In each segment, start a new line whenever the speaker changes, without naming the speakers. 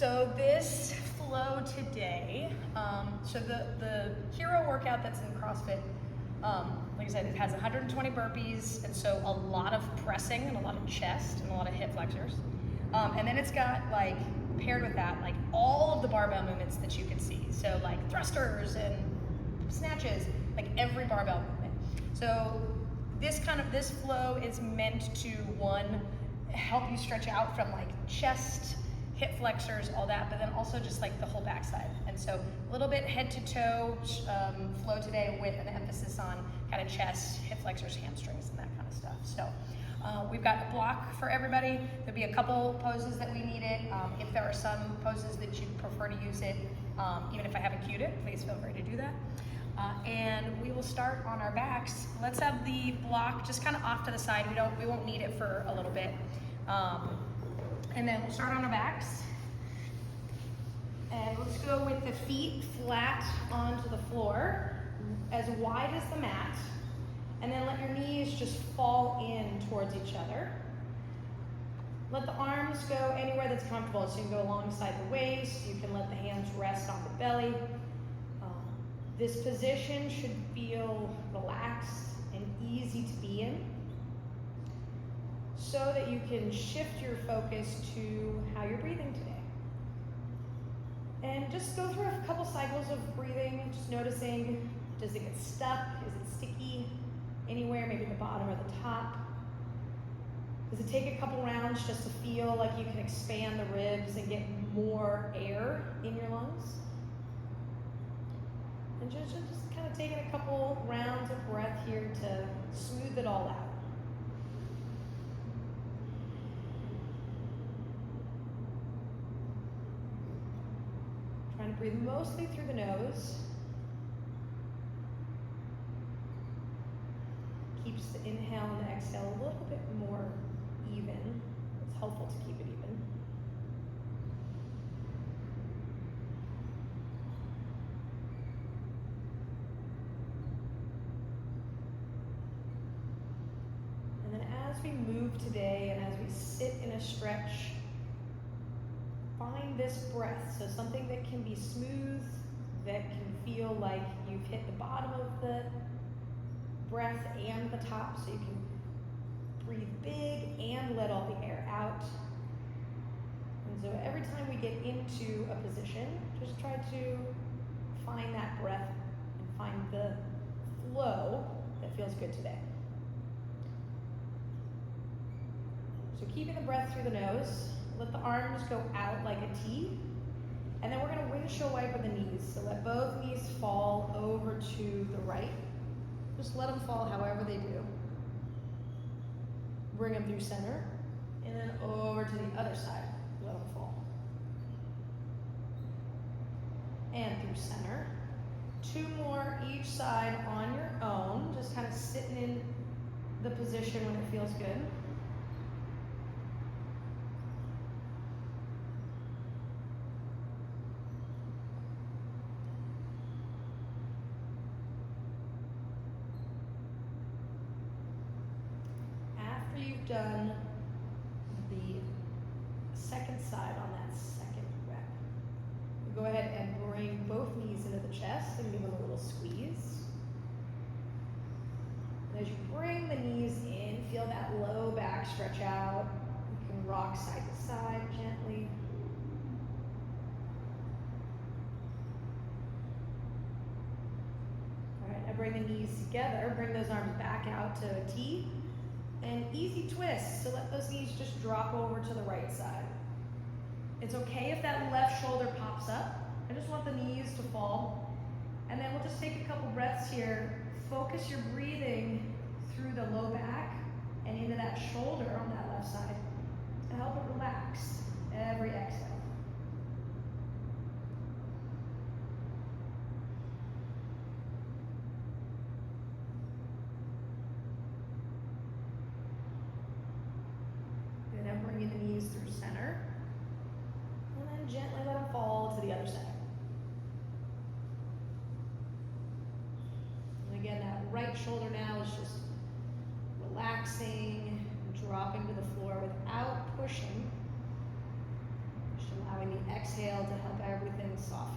So this flow today, so the hero workout that's in CrossFit, like I said, it has 120 burpees, and so a lot of pressing and a lot of chest and a lot of hip flexors. And then it's got, like, paired with that, like, all of the barbell movements that you can see. So like thrusters and snatches, like every barbell movement. So this flow is meant to, one, help you stretch out from like chest, hip flexors, all that, but then also just like the whole backside. And so a little bit head to toe flow today with an emphasis on kind of chest, hip flexors, hamstrings, and that kind of stuff. So we've got a block for everybody. There'll be a couple poses that we need it. If there are some poses that you prefer to use it, even if I haven't cued it, please feel free to do that. And we will start on our backs. Let's have the block just kind of off to the side. We won't need it for a little bit. And then we'll start on our backs. And let's go with the feet flat onto the floor, as wide as the mat. And then let your knees just fall in towards each other. Let the arms go anywhere that's comfortable. So you can go alongside the waist. You can let the hands rest on the belly. This position should feel relaxed and easy to be in, so that you can shift your focus to how you're breathing today. And just go through a couple cycles of breathing, just noticing, does it get stuck? Is it sticky anywhere, maybe the bottom or the top? Does it take a couple rounds just to feel like you can expand the ribs and get more air in your lungs? And just kind of taking a couple rounds of breath here to smooth it all out. Trying to breathe mostly through the nose. Keeps the inhale and the exhale a little bit more even. It's helpful to keep it even. And then as we move today and as we sit in a stretch, find this breath. So something that can be smooth, that can feel like you've hit the bottom of the breath and the top, so you can breathe big and let all the air out. And so every time we get into a position, just try to find that breath and find the flow that feels good today. So keeping the breath through the nose, let the arms go out like a T, and then we're going to windshield wiper the knees. So let both knees fall over to the right. Just let them fall however they do. Bring them through center, and then over to the other side. Let them fall. And through center. Two more each side on your own, just kind of sitting in the position when it feels good. Done the second side on that second rep. Go ahead and bring both knees into the chest and give them a little squeeze. And as you bring the knees in, feel that low back stretch out. You can rock side to side gently. All right, now bring the knees together. Bring those arms back out to a T. And easy twist, so let those knees just drop over to the right side. It's okay if that left shoulder pops up. I just want the knees to fall. And then we'll just take a couple breaths here. Focus your breathing through the low back and into that shoulder on that left side to help it relax every exhale. Bring the knees through center, and then gently let them fall to the other side. And again, that right shoulder now is just relaxing, dropping to the floor without pushing. Just allowing the exhale to help everything soften.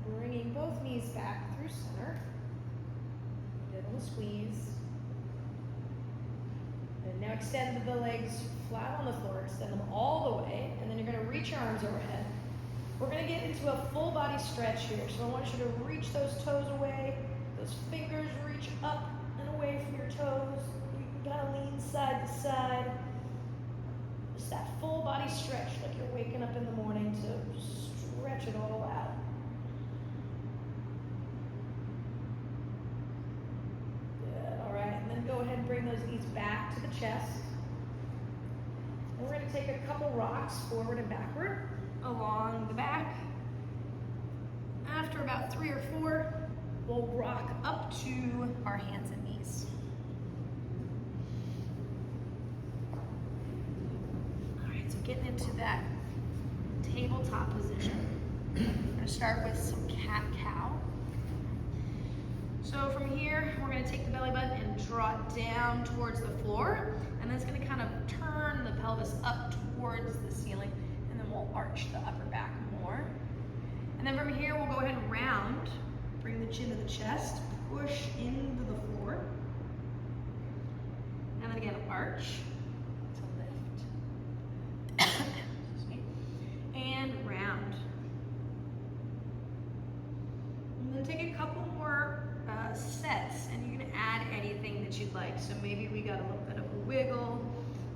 Good. Bringing both knees back through center. Little squeeze. And now extend the legs flat on the floor, extend them all the way, and then you're gonna reach your arms overhead. We're gonna get into a full body stretch here. So I want you to reach those toes away, those fingers reach up and away from your toes. You can kind of lean side to side. Just that full body stretch, like you're waking up in the morning to stretch it all out. Go ahead and bring those knees back to the chest. And we're going to take a couple rocks forward and backward along the back. After about 3 or 4, we'll rock up to our hands and knees. All right, so getting into that tabletop position. We're going to start with some cat-cow. So from here, we're going to take the belly button and draw it down towards the floor, and then it's going to kind of turn the pelvis up towards the ceiling, and then we'll arch the upper back more. And then from here, we'll go ahead and round, bring the chin to the chest, push into the floor, and then again, arch to lift. Excuse me. And round. And then take a couple more sets, and you can add anything that you'd like. So maybe we got a little bit of a wiggle,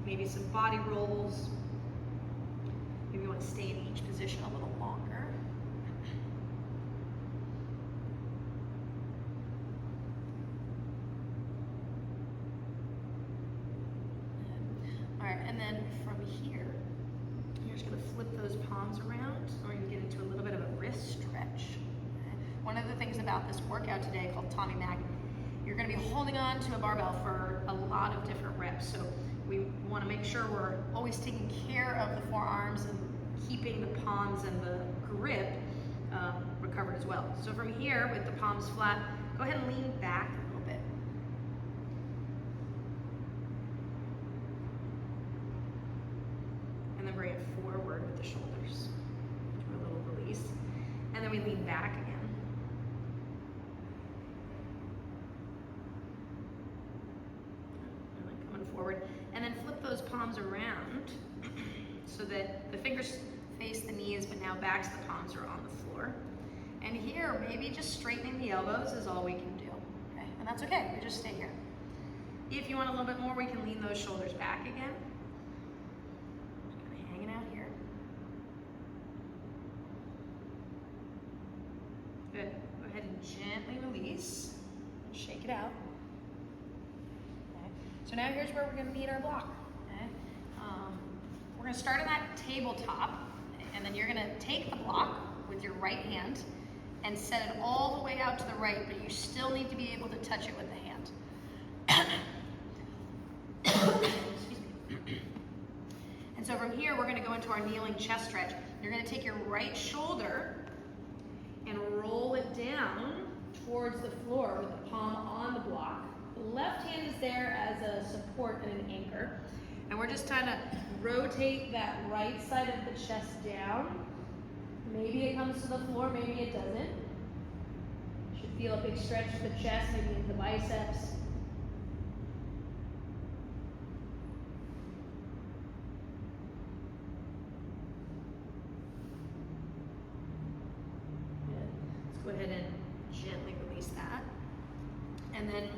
maybe some body rolls. Maybe you want to stay in each position a little longer. All right, and then from here, you're just going to flip those palms around, or you can get into a little bit of a wrist stretch. One of the things about this workout today called Tommy Mac, you're going to be holding on to a barbell for a lot of different reps. So we want to make sure we're always taking care of the forearms and keeping the palms and the grip recovered as well. So from here, with the palms flat, go ahead and lean back a little bit. And then bring it forward with the shoulders. Do a little release. And then we lean back again. Forward, and then flip those palms around so that the fingers face the knees, but now backs the palms are on the floor. And here, maybe just straightening the elbows is all we can do. Okay, and that's okay. We just stay here. If you want a little bit more, we can lean those shoulders back again. Just kind of hanging out here. Good. Go ahead and gently release. Shake it out. So now here's where we're going to need our block. Okay? We're going to start on that tabletop, and then you're going to take the block with your right hand and set it all the way out to the right, but you still need to be able to touch it with the hand. Excuse me. And so from here, we're going to go into our kneeling chest stretch. You're going to take your right shoulder and roll it down towards the floor with the palm on the block. The left hand is there as a support and an anchor. And we're just trying to rotate that right side of the chest down. Maybe it comes to the floor, maybe it doesn't. You should feel a big stretch to the chest, maybe in the biceps. Good. Let's go ahead and gently release that. And then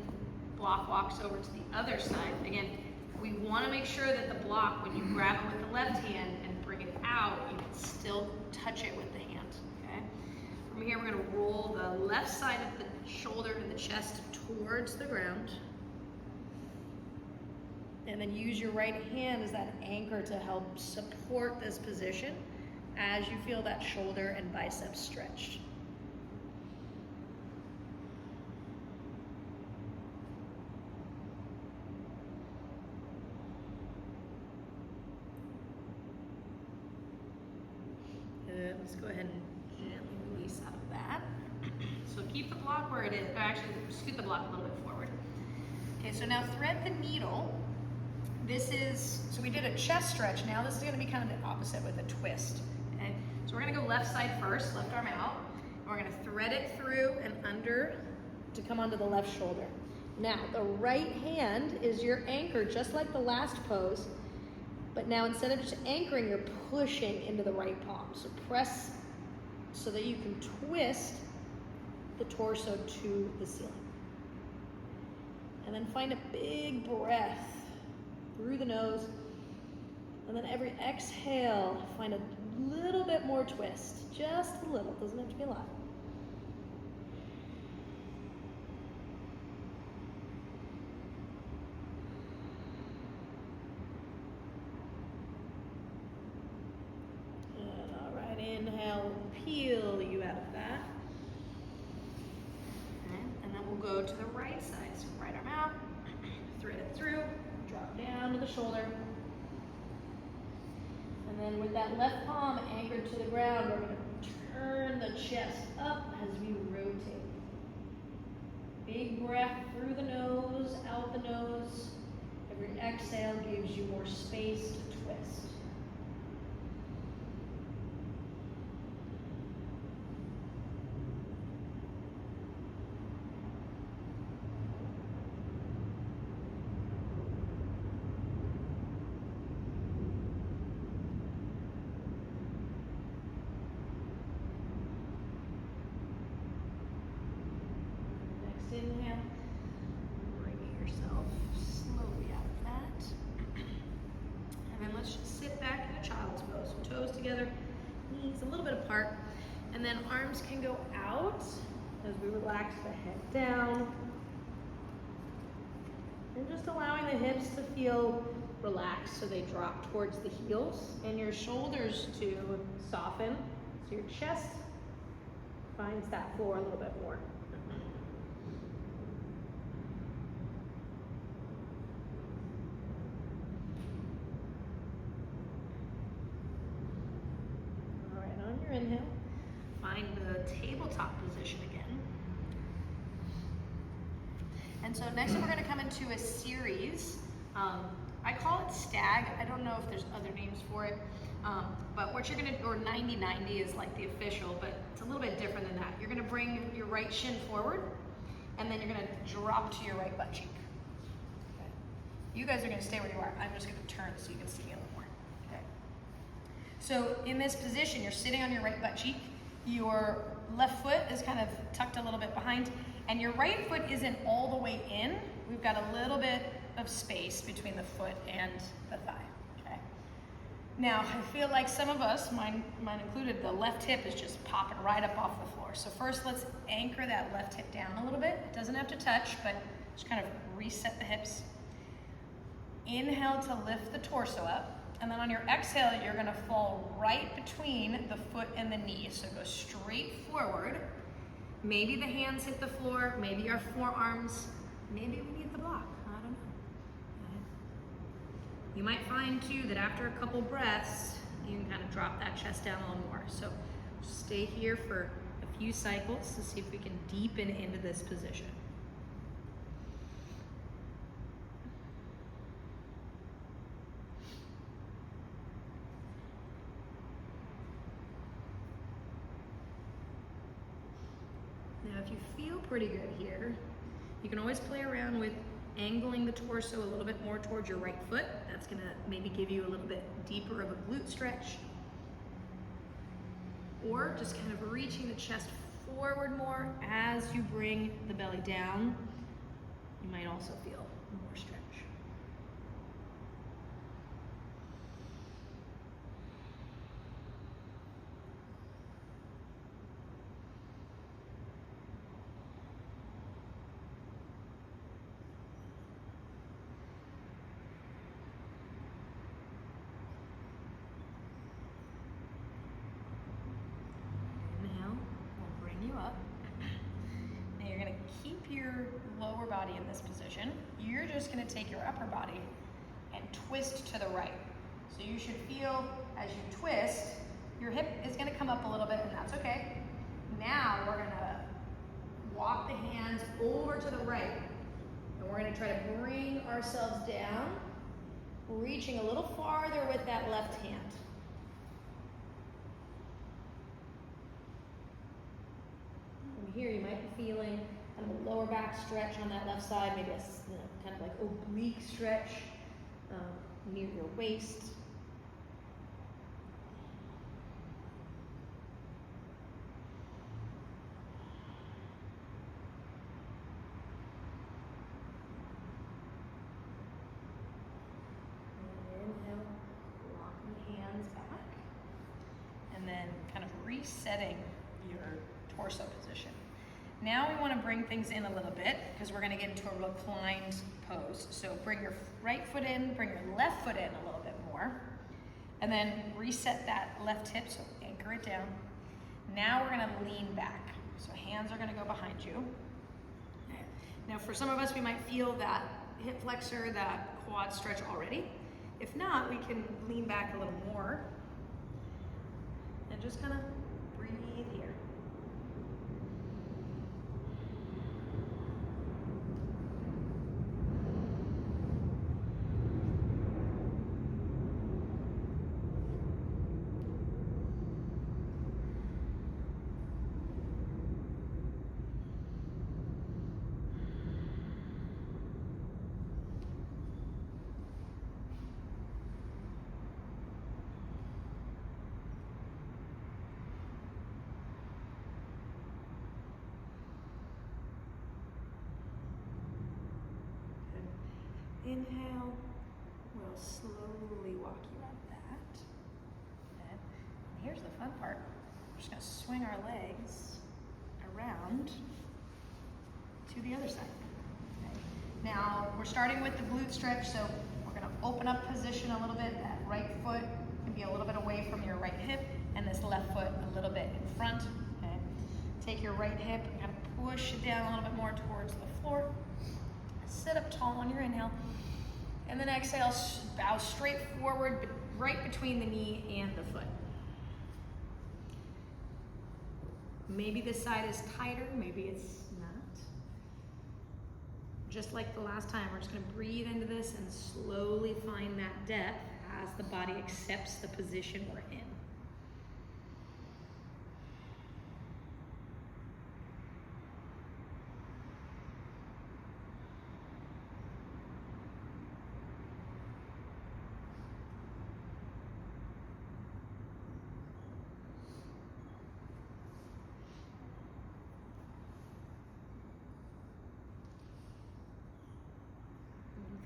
block walks over to the other side. Again, we want to make sure that the block, when you grab it with the left hand and bring it out, you can still touch it with the hand, okay? From here, we're going to roll the left side of the shoulder and the chest towards the ground. And then use your right hand as that anchor to help support this position as you feel that shoulder and biceps stretched. Let's go ahead and gently release out of that. So keep the block where it is, or actually scoot the block a little bit forward. Okay, so now thread the needle. This is, so we did a chest stretch. Now this is gonna be kind of the opposite with a twist. Okay, so we're gonna go left side first, left arm out. And we're gonna thread it through and under to come onto the left shoulder. Now, the right hand is your anchor, just like the last pose, but now instead of just anchoring, you're pushing into the right palm. So press so that you can twist the torso to the ceiling. And then find a big breath through the nose. And then every exhale, find a little bit more twist. Just a little, doesn't have to be a lot. Inhale, peel you out of that. Okay. And then we'll go to the right side. So right arm out, thread it through, drop down to the shoulder. And then with that left palm anchored to the ground, we're going to turn the chest up as we rotate. Big breath through the nose, out the nose. Every exhale gives you more space to twist. Inhale, bring yourself slowly out of that. And then let's just sit back in a child's pose. So toes together, knees a little bit apart. And then arms can go out as we relax the head down. And just allowing the hips to feel relaxed so they drop towards the heels. And your shoulders to soften so your chest finds that floor a little bit more. Inhale, find the tabletop position again. And so next we're going to come into a series. I call it Stag. I don't know if there's other names for it. But what you're going to, or 90-90 is like the official, but it's a little bit different than that. You're going to bring your right shin forward, and then you're going to drop to your right butt cheek. Okay. You guys are going to stay where you are. I'm just going to turn so you can see me a little more. Okay. So in this position, you're sitting on your right butt cheek. Your left foot is kind of tucked a little bit behind, and your right foot isn't all the way in. We've got a little bit of space between the foot and the thigh. Okay. Now, I feel like some of us, mine included, the left hip is just popping right up off the floor. So first, let's anchor that left hip down a little bit. It doesn't have to touch, but just kind of reset the hips. Inhale to lift the torso up. And then on your exhale, you're gonna fall right between the foot and the knee. So go straight forward. Maybe the hands hit the floor, maybe our forearms, maybe we need the block, I don't know. You might find too that after a couple breaths, you can kind of drop that chest down a little more. So stay here for a few cycles to see if we can deepen into this position. Now, if you feel pretty good here, you can always play around with angling the torso a little bit more towards your right foot. That's gonna maybe give you a little bit deeper of a glute stretch. Or just kind of reaching the chest forward more as you bring the belly down. You might also feel more stretch. Up. Now you're going to keep your lower body in this position. You're just going to take your upper body and twist to the right. So you should feel as you twist, your hip is going to come up a little bit, and that's okay. Now we're going to right. And we're gonna try to bring ourselves down, reaching a little farther with that left hand. And here you might be feeling kind of a lower back stretch on that left side, maybe a kind of like oblique stretch near your waist. Resetting your torso position. Now we want to bring things in a little bit because we're going to get into a reclined pose. So bring your right foot in, bring your left foot in a little bit more, and then reset that left hip, so anchor it down. Now we're going to lean back. So hands are going to go behind you. Now for some of us, we might feel that hip flexor, that quad stretch already. If not, we can lean back a little more and just kind of breathe here. Inhale, we'll slowly walk you out of that. Okay. And here's the fun part. We're just gonna swing our legs around to the other side. Okay. Now, we're starting with the glute stretch, so we're gonna open up position a little bit. That right foot can be a little bit away from your right hip, and this left foot a little bit in front. Okay. Take your right hip and kind of push it down a little bit more towards the floor. Sit up tall on your inhale, and then exhale, bow straight forward, right between the knee and the foot. Maybe this side is tighter, maybe it's not. Just like the last time, we're just gonna breathe into this and slowly find that depth as the body accepts the position we're in.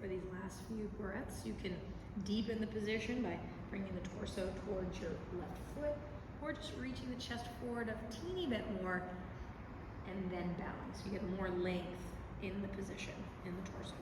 For these last few breaths, you can deepen the position by bringing the torso towards your left foot, or just reaching the chest forward a teeny bit more, and then bowing. So you get more length in the position, in the torso.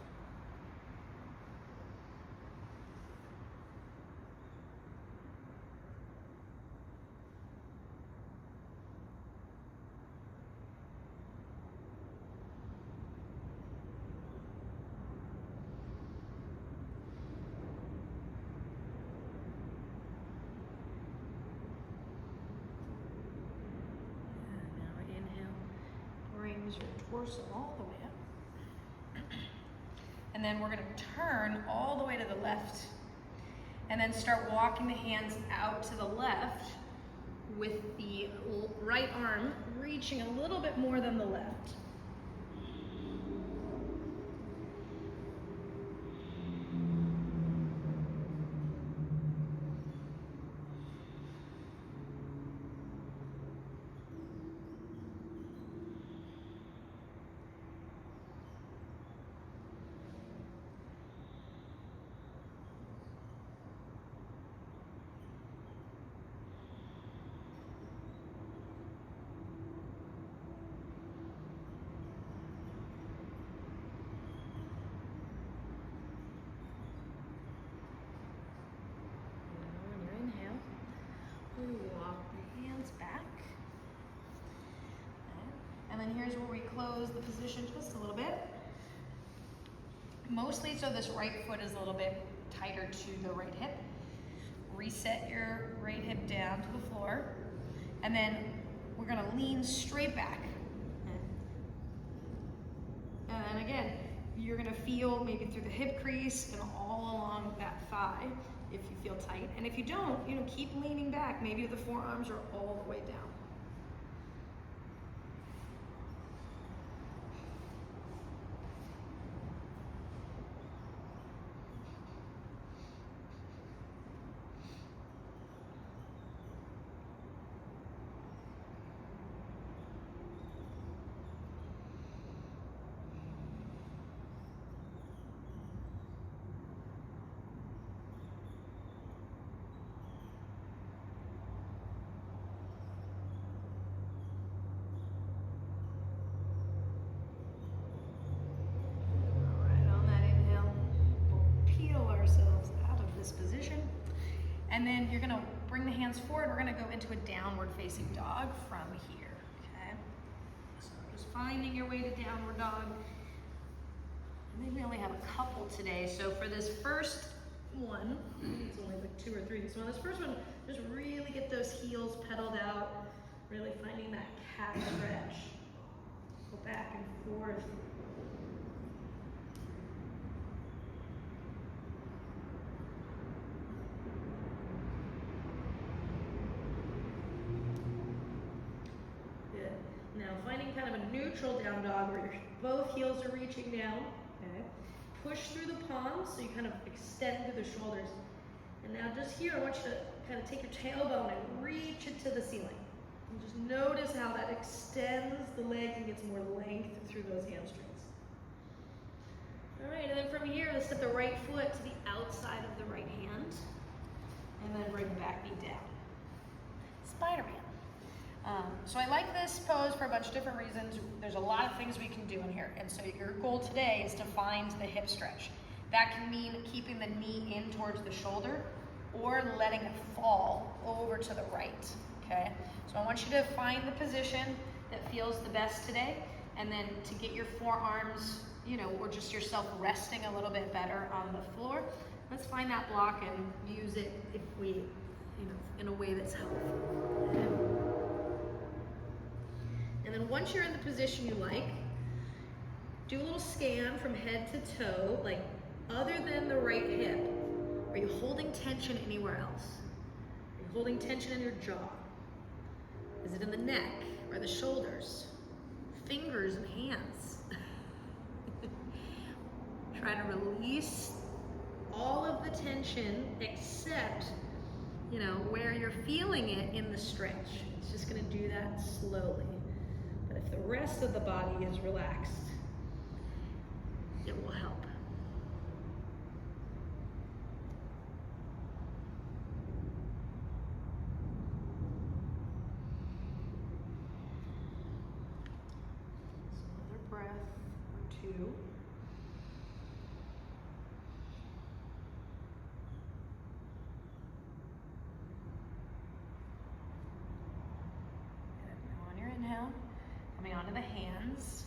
Your torso all the way up. And then we're going to turn all the way to the left and then start walking the hands out to the left with the right arm reaching a little bit more than the left. Walk the hands back. And then here's where we close the position just a little bit. Mostly so this right foot is a little bit tighter to the right hip. Reset your right hip down to the floor. And then we're gonna lean straight back. And then again, you're gonna feel maybe through the hip crease and all along that thigh if you feel tight. And if you don't, keep leaning back. Maybe the forearms are all the way down. And then you're gonna bring the hands forward. We're gonna go into a downward facing dog from here, okay? So just finding your way to downward dog. I think we only have a couple today. So for this first one, it's only like 2 or 3. So on this first one, just really get those heels pedaled out, really finding that calf stretch. Go back and forth. Now finding kind of a neutral down dog where both heels are reaching down. Okay. Push through the palms so you kind of extend through the shoulders. And now just here, I want you to kind of take your tailbone and reach it to the ceiling. And just notice how that extends the legs and gets more length through those hamstrings. All right, and then from here, let's step the right foot to the outside of the right hand. And then bring the back knee down. Spiderman. So I like this pose for a bunch of different reasons. There's a lot of things we can do in here. And so your goal today is to find the hip stretch. That can mean keeping the knee in towards the shoulder or letting it fall over to the right, okay? So I want you to find the position that feels the best today, and then to get your forearms, or just yourself resting a little bit better on the floor, let's find that block and use it if we, in a way that's helpful. Okay? And then once you're in the position you like, do a little scan from head to toe, like other than the right hip. Are you holding tension anywhere else? Are you holding tension in your jaw? Is it in the neck or the shoulders? Fingers and hands? Try to release all of the tension except, where you're feeling it in the stretch. It's just gonna do that slowly. But if the rest of the body is relaxed, it will help. So another breath or 2. Good. Now on your inhale, coming onto the hands,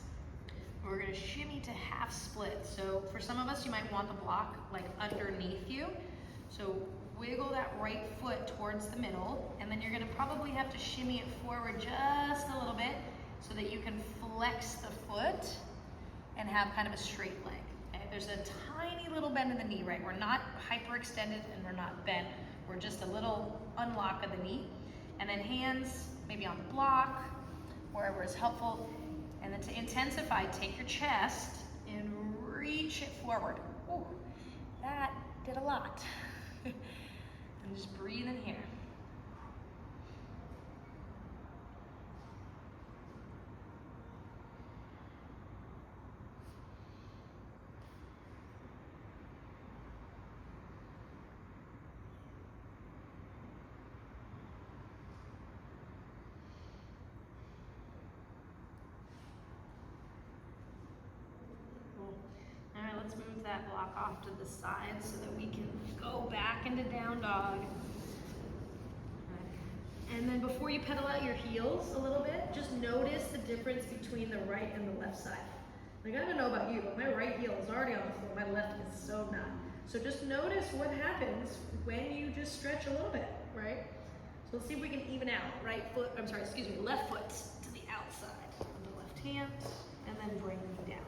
we're gonna shimmy to half split. So for some of us, you might want the block like underneath you. So wiggle that right foot towards the middle, and then you're gonna probably have to shimmy it forward just a little bit so that you can flex the foot and have kind of a straight leg. Okay? There's a tiny little bend in the knee, right? We're not hyperextended and we're not bent. We're just a little unlock of the knee. And then hands maybe on the block, wherever is helpful. And then to intensify, take your chest and reach it forward. Ooh, that did a lot. And just breathe in here. All right, let's move that block off to the side so that we can go back into down dog. And then before you pedal out your heels a little bit, just notice the difference between the right and the left side. Like, I don't know about you, but my right heel is already on the floor, my left is so not. So just notice what happens when you just stretch a little bit, right? So let's see if we can even out. Left foot to the outside of the left hand, and then bring me down.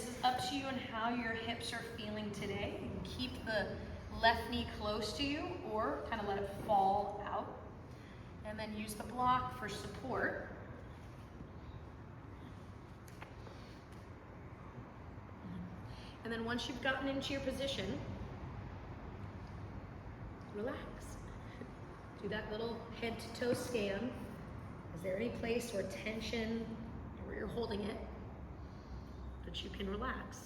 this is up to you and how your hips are feeling today. You can keep the left knee close to you or kind of let it fall out. And then use the block for support. And then once you've gotten into your position, relax. Do that little head to toe scan. Is there any place or tension where you're holding it that you can relax?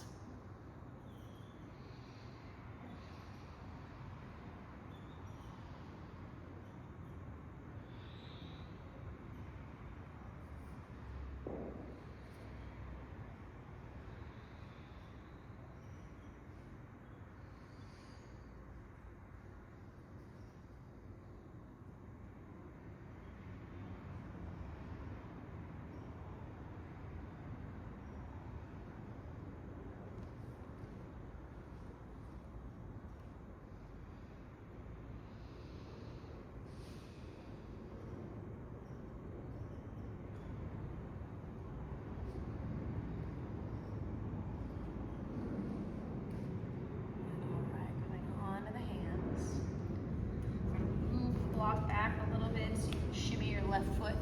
Back a little bit so you can shimmy your left foot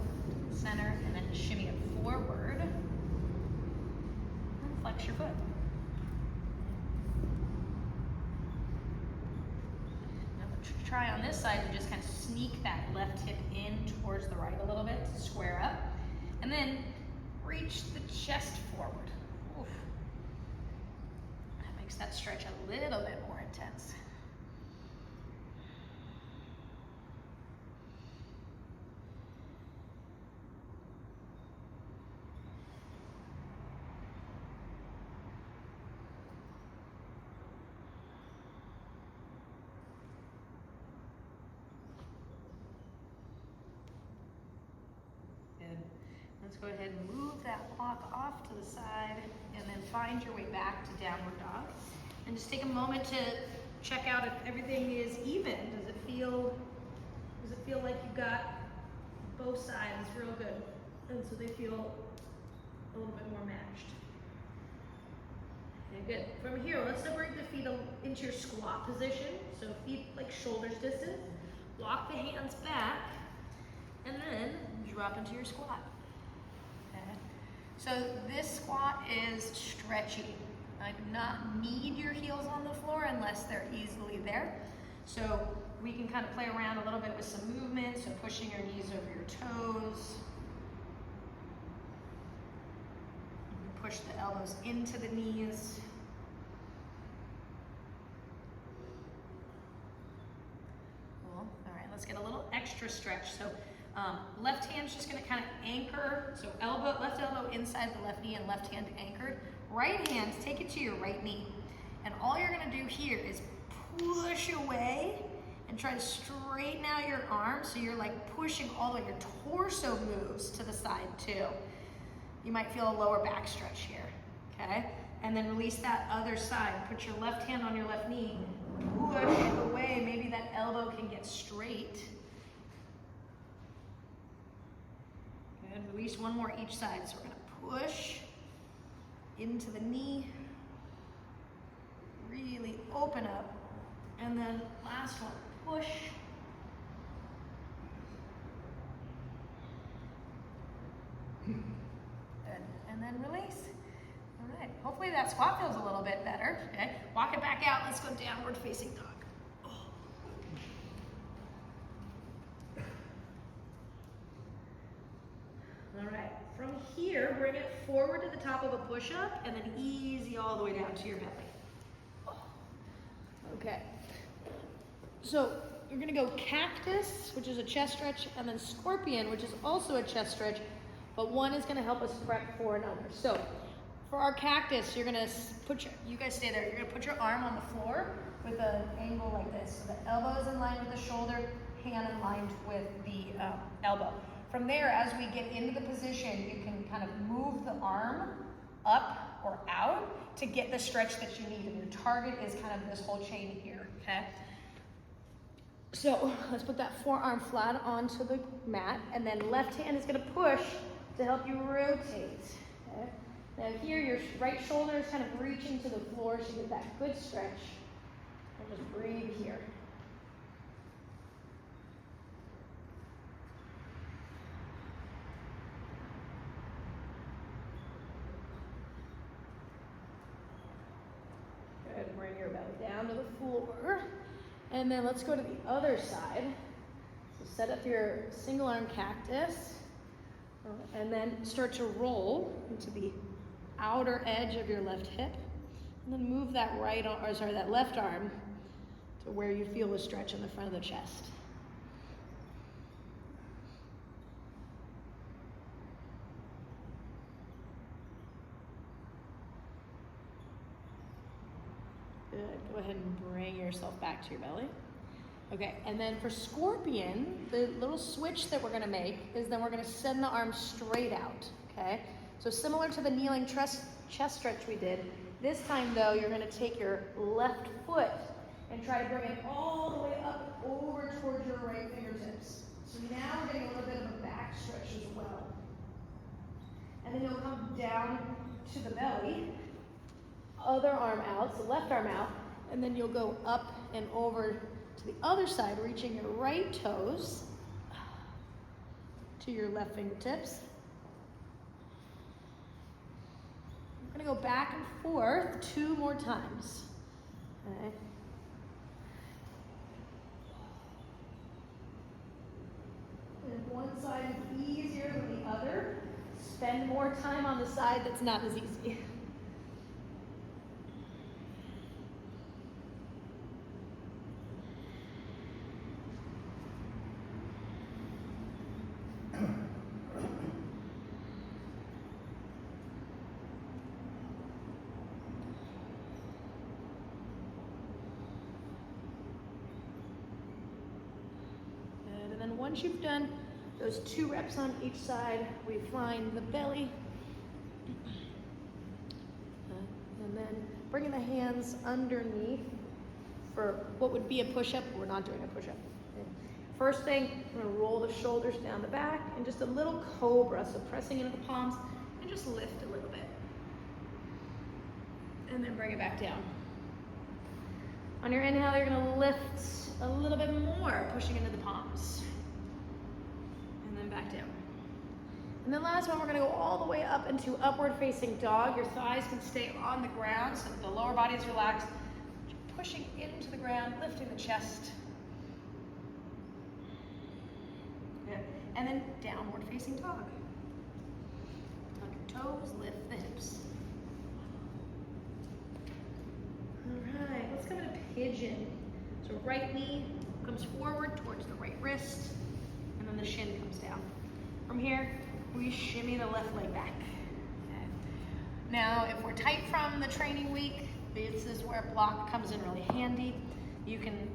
center and then shimmy it forward and flex your foot. Now try on this side to just kind of sneak that left hip in towards the right a little bit to square up and then reach the chest forward. Oof. That makes that stretch a little bit more intense. Let's go ahead and move that block off to the side and then find your way back to downward dog. And just take a moment to check out if everything is even. Does it feel like you've got both sides real good? And so they feel a little bit more matched. Okay, good. From here, let's separate the feet into your squat position. So feet like shoulders distance. Walk the hands back and then drop into your squat. So this squat is stretchy. I do not need your heels on the floor unless they're easily there. So we can kind of play around a little bit with some movement, so pushing your knees over your toes. You can push the elbows into the knees. Cool. All right, let's get a little extra stretch. So left hand's just gonna kind of anchor, so left elbow inside the left knee and left hand anchored. Right hand, take it to your right knee. And all you're gonna do here is push away and try to straighten out your arms so you're like pushing all the way. Your torso moves to the side too. You might feel a lower back stretch here, okay? And then release that other side. Put your left hand on your left knee. Push away, maybe that elbow can get straight. And release one more each side. So we're gonna push into the knee, really open up, and then last one, push. Good, and then release. All right, hopefully that squat feels a little bit better, okay? Walk it back out, let's go downward facing dog. All right, from here, bring it forward to the top of a push-up and then easy all the way down to your belly. Okay, so you're gonna go cactus, which is a chest stretch, and then scorpion, which is also a chest stretch, but one is gonna help us prep for another. So for our cactus, you're gonna you guys stay there, you're gonna put your arm on the floor with an angle like this. So the elbow is in line with the shoulder, hand in line with the elbow. From there, as we get into the position, you can kind of move the arm up or out to get the stretch that you need. And your target is kind of this whole chain here, okay? So let's put that forearm flat onto the mat, and then left hand is gonna push to help you rotate, okay? Now here, your right shoulder is kind of reaching to the floor, so you get that good stretch. And just breathe here. Good, bring your belly down to the floor. And then let's go to the other side. So set up your single arm cactus. And then start to roll into the outer edge of your left hip. And then move that that left arm to where you feel the stretch in the front of the chest. Good, go ahead and bring yourself back to your belly. Okay, and then for scorpion, the little switch that we're gonna make is then we're gonna send the arms straight out, okay? So similar to the kneeling chest stretch we did, this time though, you're gonna take your left foot and try to bring it all the way up over towards your right fingertips. So now we're getting a little bit of a back stretch as well. And then you'll come down to the belly, other arm out, so left arm out, and then you'll go up and over to the other side, reaching your right toes to your left fingertips. We're gonna go back and forth 2 more times. Okay. And one side is easier than the other. Spend more time on the side that's not as easy. Once you've done those 2 reps on each side, we find the belly. And then bringing the hands underneath for what would be a push-up. We're not doing a push-up. Okay. First thing, I'm gonna roll the shoulders down the back and just a little cobra, so pressing into the palms and just lift a little bit. And then bring it back down. On your inhale, you're gonna lift a little bit more, pushing into the palms. And then back down. And then last one, we're gonna go all the way up into upward facing dog. Your thighs can stay on the ground so that the lower body is relaxed. Pushing into the ground, lifting the chest. Good. And then downward facing dog. Tuck your toes, lift the hips. All right, let's come into pigeon. So right knee comes forward towards the right wrist, and then the shin comes down. From here, we shimmy the left leg back. Okay. Now, if we're tight from the training week, this is where block comes in really handy. You can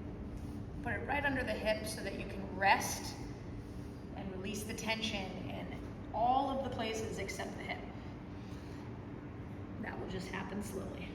put it right under the hip so that you can rest and release the tension in all of the places except the hip. That will just happen slowly.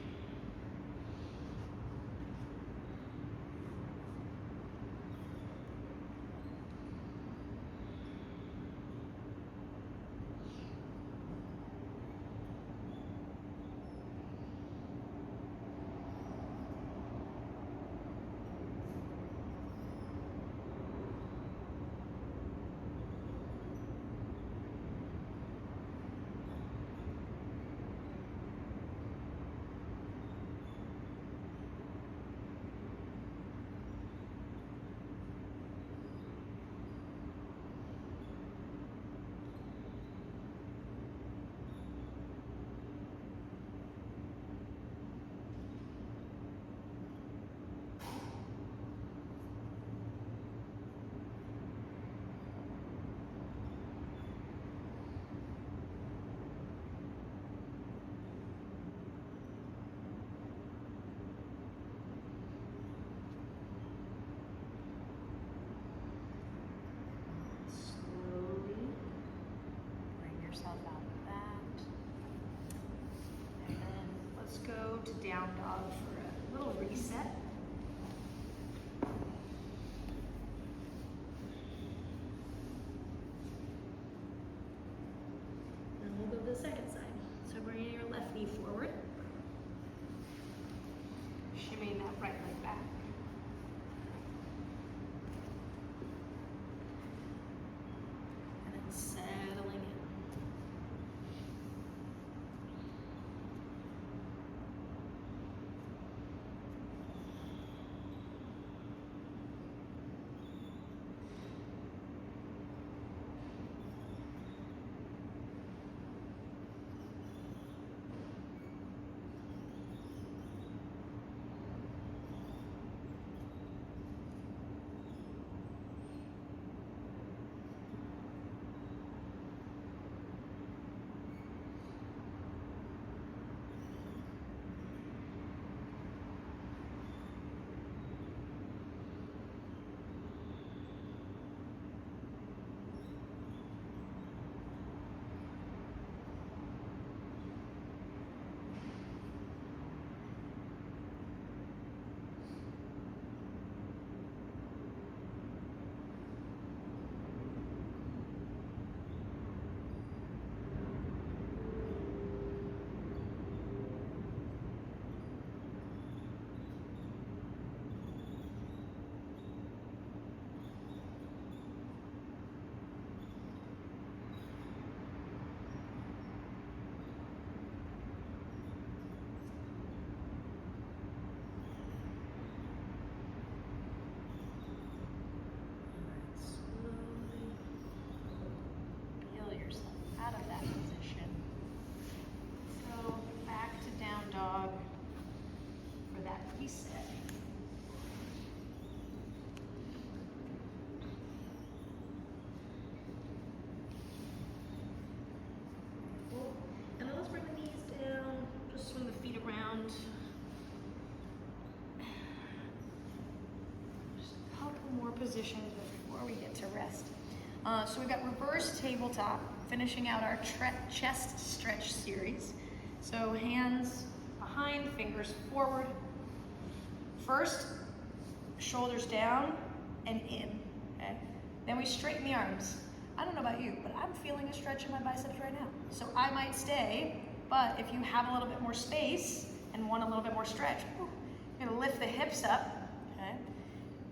Go to down dog for a little reset. And we'll go to the second side. So bringing your positions before we get to rest. So we've got reverse tabletop, finishing out our chest stretch series. So hands behind, fingers forward. First, shoulders down and in, okay? Then we straighten the arms. I don't know about you, but I'm feeling a stretch in my biceps right now. So I might stay, but if you have a little bit more space and want a little bit more stretch, you're gonna lift the hips up, okay?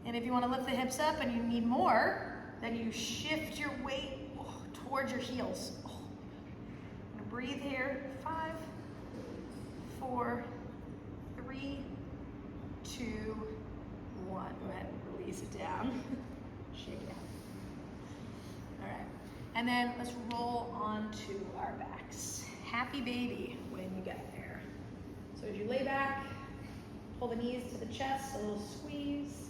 And if you wanna lift the hips up and you need more, then you shift your weight towards your heels. I'm gonna breathe here. 5, 4, 3, 2, 1. Go ahead and release it down. Shake it out. All right. And then let's roll onto our backs. Happy baby when you get there. So as you lay back, pull the knees to the chest, a little squeeze.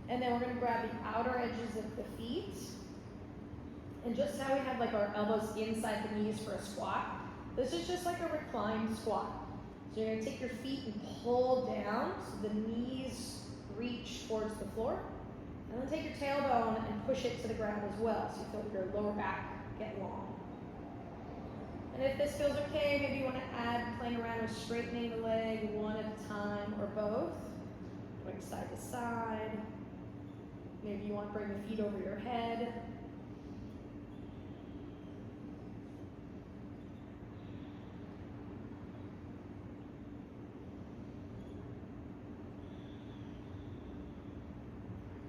And then we're gonna grab the outer edges of the feet. And just how we have like our elbows inside the knees for a squat, this is just like a reclined squat. So you're gonna take your feet and pull down so the knees reach towards the floor. And then take your tailbone and push it to the ground as well, so you feel your lower back get long. And if this feels okay, maybe you wanna add playing around with straightening the leg one at a time or both. Going side to side. Maybe you want to bring the feet over your head.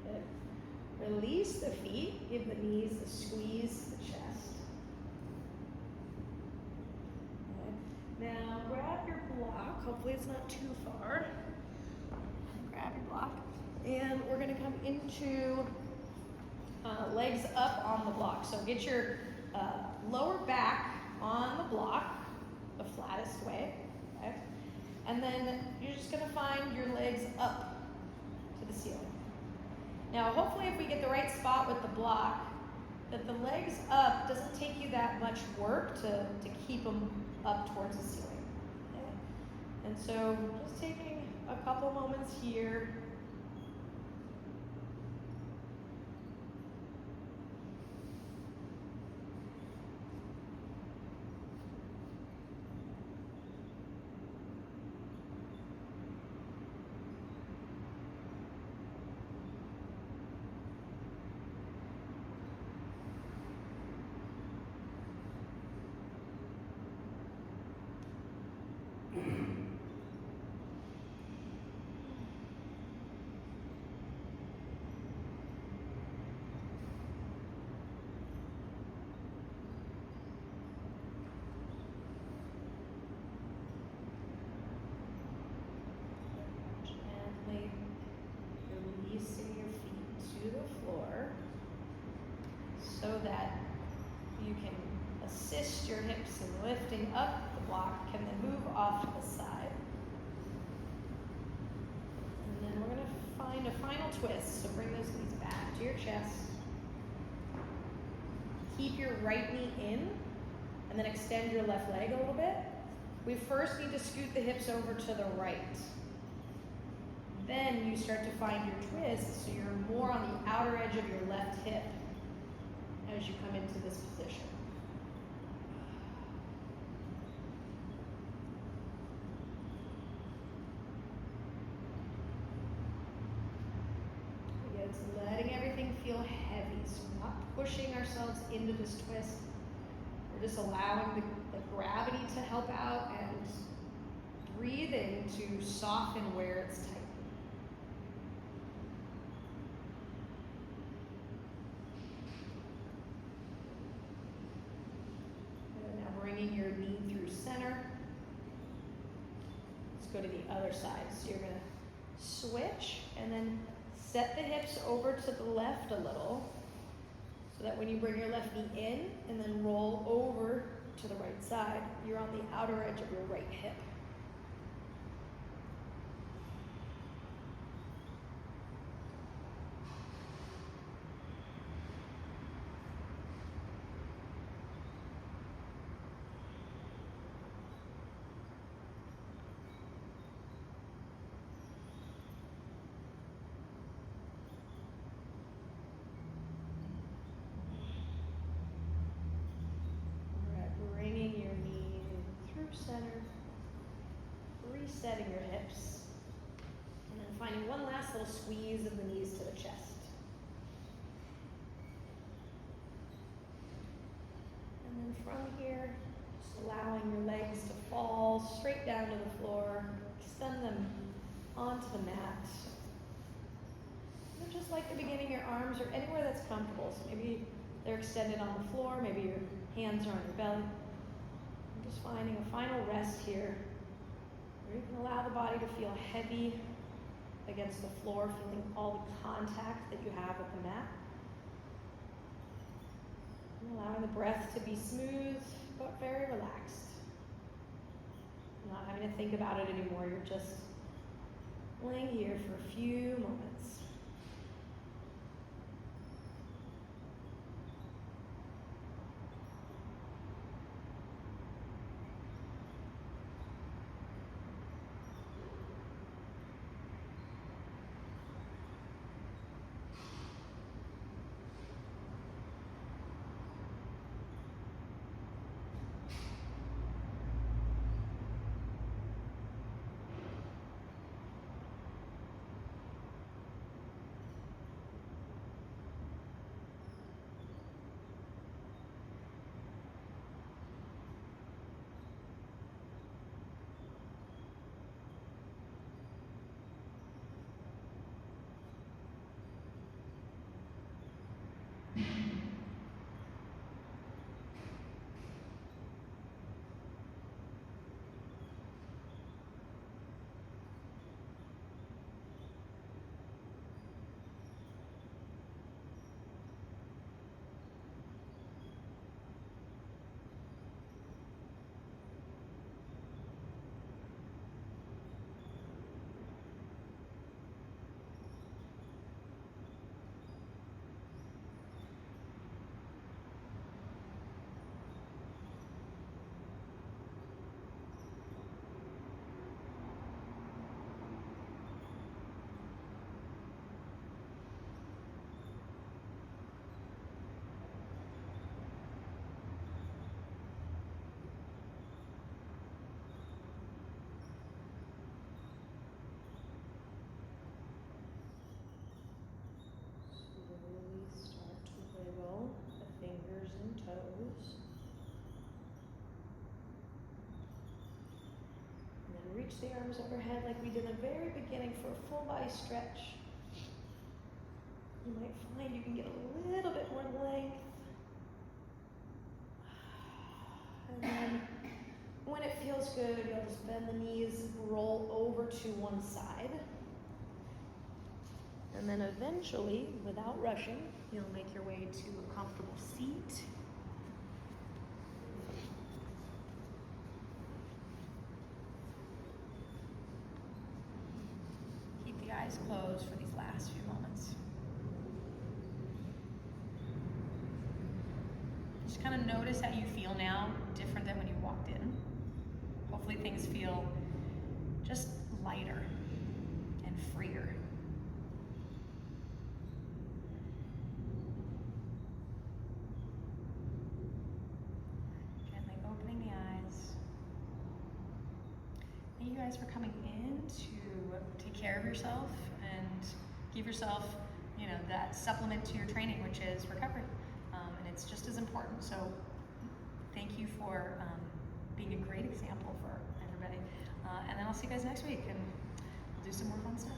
Good. Release the feet, give the knees a squeeze to the chest. Good. Now grab your block, hopefully it's not too far. Grab your block. And we're gonna come into legs up on the block. So get your lower back on the block, the flattest way, okay? And then you're just gonna find your legs up to the ceiling. Now, hopefully if we get the right spot with the block, that the legs up doesn't take you that much work to keep them up towards the ceiling, okay? And so just taking a couple moments here. Releasing your feet to the floor so that you can assist your hips in lifting up the block and then move off to the side. And then we're going to find a final twist. So bring those knees back to your chest. Keep your right knee in and then extend your left leg a little bit. We first need to scoot the hips over to the right. Then you start to find your twist, so you're more on the outer edge of your left hip as you come into this position. Again, it's letting everything feel heavy, so we're not pushing ourselves into this twist. We're just allowing the gravity to help out and breathing to soften where it's tight. Bringing your knee through center. Let's go to the other side. So you're going to switch and then set the hips over to the left a little so that when you bring your left knee in and then roll over to the right side, you're on the outer edge of your right hip. finding one last little squeeze of the knees to the chest. And then from here, just allowing your legs to fall straight down to the floor. Extend them onto the mat. And just like the beginning, your arms are anywhere that's comfortable. So maybe they're extended on the floor, maybe your hands are on your belly. I'm just finding a final rest here, where you can allow the body to feel heavy against the floor, feeling all the contact that you have with the mat. And allowing the breath to be smooth, but very relaxed. Not having to think about it anymore, you're just laying here for a few moments. Toes. And then reach the arms overhead like we did in the very beginning for a full body stretch. You might find you can get a little bit more length. And then when it feels good, you'll just bend the knees, roll over to one side. And then eventually, without rushing, you'll make your way to a comfortable seat. Eyes closed for these last few moments. Just kind of notice how you feel now, different than when you walked in. Hopefully things feel just lighter and freer. Gently opening the eyes. Thank you guys for coming in to take care of yourself and give yourself, that supplement to your training, which is recovery. And it's just as important. So thank you for being a great example for everybody. And then I'll see you guys next week and we'll do some more fun stuff.